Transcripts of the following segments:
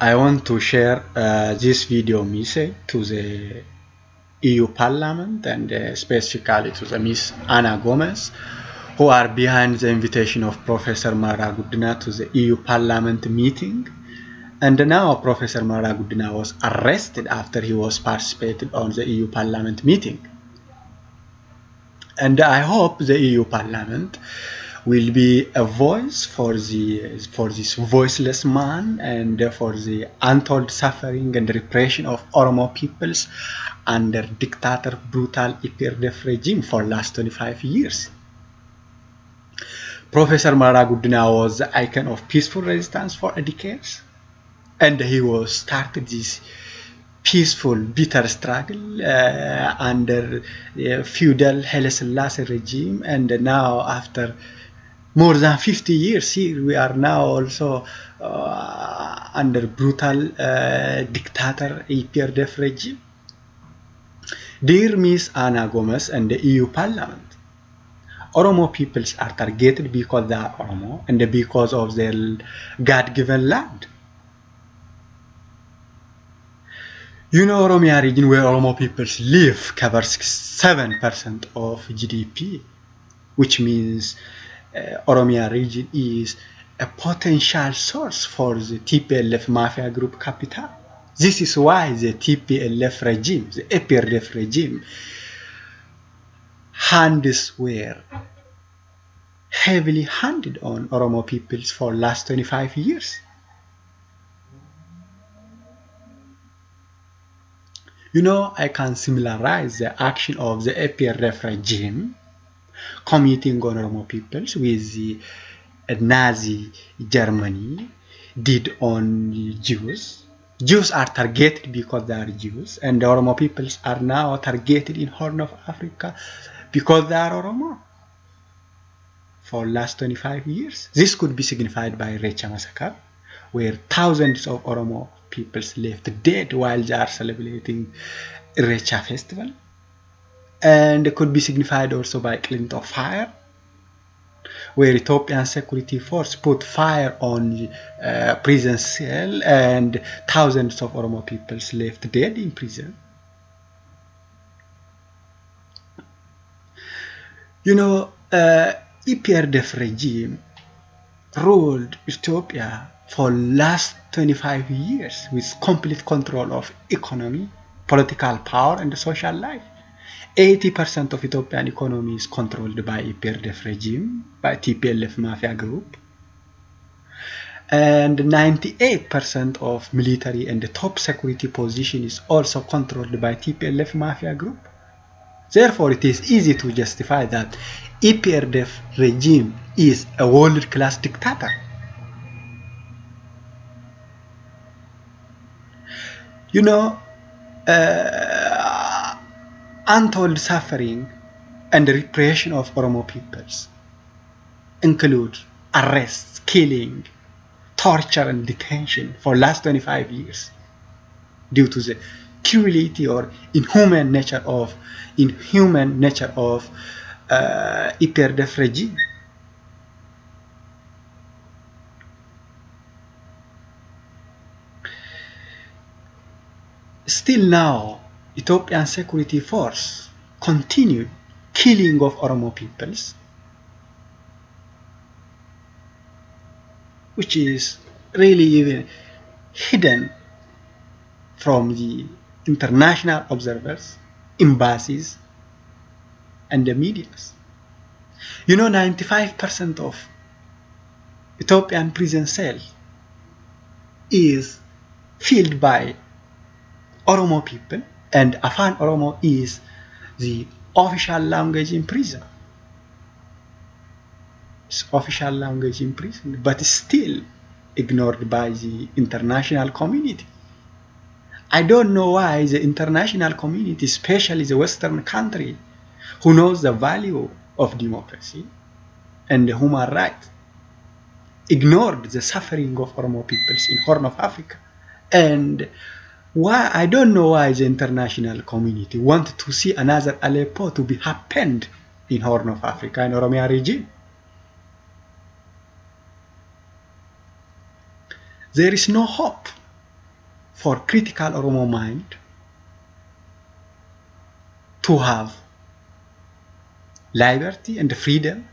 I want to share this video message to the EU Parliament and specifically to the Miss Ana Gomez, who are behind the invitation of Professor Merera to the EU Parliament meeting. And now Professor Merera was arrested after he was participated on the EU Parliament meeting. And I hope the EU Parliament will be a voice for this voiceless man and for the untold suffering and repression of Oromo peoples under dictator brutal EPRDF regime for last 25 years. Professor Merera was the icon of peaceful resistance for decades, and he was started this peaceful, bitter struggle under feudal Haile Selassie regime, and now after more than 50 years here, we are now also under brutal dictator EPRDF regime. Dear Miss Ana Gomez and the EU Parliament, Oromo peoples are targeted because they are Oromo and because of their God-given land. You know, Oromia region where Oromo peoples live covers 7% of GDP, which means Oromia region is a potential source for the TPLF mafia group capital. This is why the TPLF regime, the EPRDF regime, hands were heavily handed on Oromo peoples for last 25 years. You know, I can similarize the action of the EPRDF regime committing on Oromo peoples with the Nazi Germany did on Jews. Jews are targeted because they are Jews, and the Oromo peoples are now targeted in Horn of Africa because they are Oromo for last 25 years. This could be signified by Recha massacre, where thousands of Oromo peoples left dead while they are celebrating Recha festival. And it could be signified also by Clint of Fire, where Ethiopian security force put fire on the prison cell and thousands of Oromo peoples left dead in prison. You know, EPRDF regime ruled Ethiopia for last 25 years with complete control of economy, political power, and social life. 80% of Ethiopian economy is controlled by EPRDF regime, by TPLF mafia group. And 98% of military and the top security position is also controlled by TPLF mafia group. Therefore, it is easy to justify that EPRDF regime is a world-class dictator. You know, untold suffering and repression of Oromo peoples include arrests, killing, torture, and detention for last 25 years due to the cruelty or inhuman nature of EPRDF regime. Still now, Ethiopian security force continue killing of Oromo peoples, which is really even hidden from the international observers, embassies, and the medias. You know, 95% of Ethiopian prison cells is filled by Oromo people, and Afan Oromo is the official language in prison. It's official language in prison, but still ignored by the international community. I don't know why the international community, especially the Western country, who knows the value of democracy and human rights, ignored the suffering of Oromo peoples in Horn of Africa. And why, I don't know why the international community wanted to see another Aleppo to be happened in Horn of Africa in Oromia region. There is no hope for critical Oromo mind to have liberty and freedom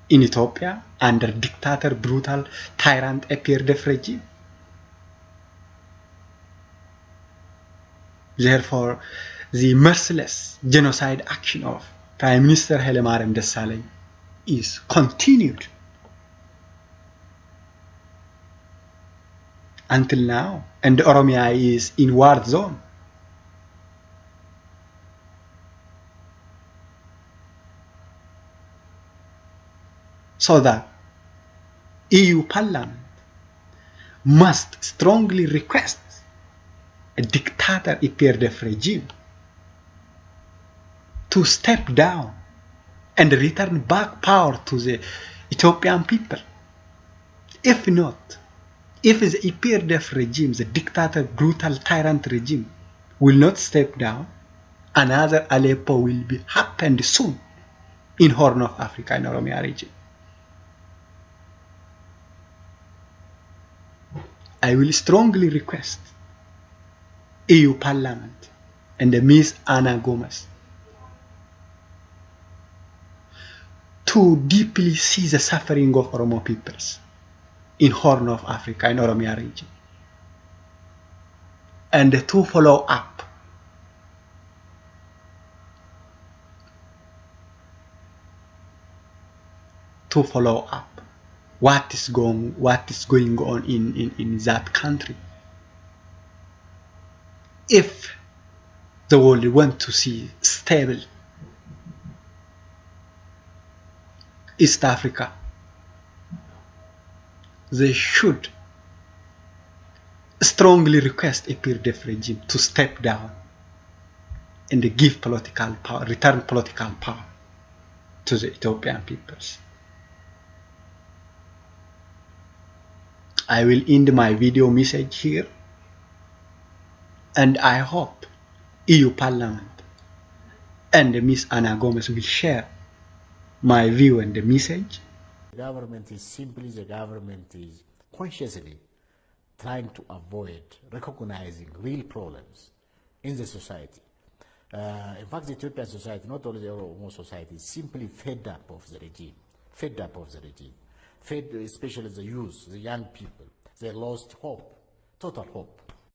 in Ethiopia under dictator, brutal, tyrant EPRDF regime. Therefore, the merciless genocide action of Prime Minister Hailemariam Desalegn is continued until now, and Oromia is in war zone. So that EU Parliament must strongly request a dictator EPRDF regime to step down and return back power to the Ethiopian people. If not, if the EPRDF regime, the dictator, brutal tyrant regime, will not step down, another Aleppo will be happened soon in Horn of Africa, in Oromia region. I will strongly request EU Parliament and Ms. Anna Gomez to deeply see the suffering of Oromo peoples in Horn of Africa, in Oromia region, and to follow up what is going on in that country. If the world want to see stable East Africa, they should strongly request a EPRDF regime to step down and give political power, return political power to the Ethiopian peoples. I will end my video message here, and I hope EU Parliament and Ms. Anna Gomez will share my view and the message. The government is consciously trying to avoid recognizing real problems in the society. In fact, the Ethiopian society, not only the Oromo society, is simply fed up of the regime, especially the youth, the young people. They lost hope, total hope.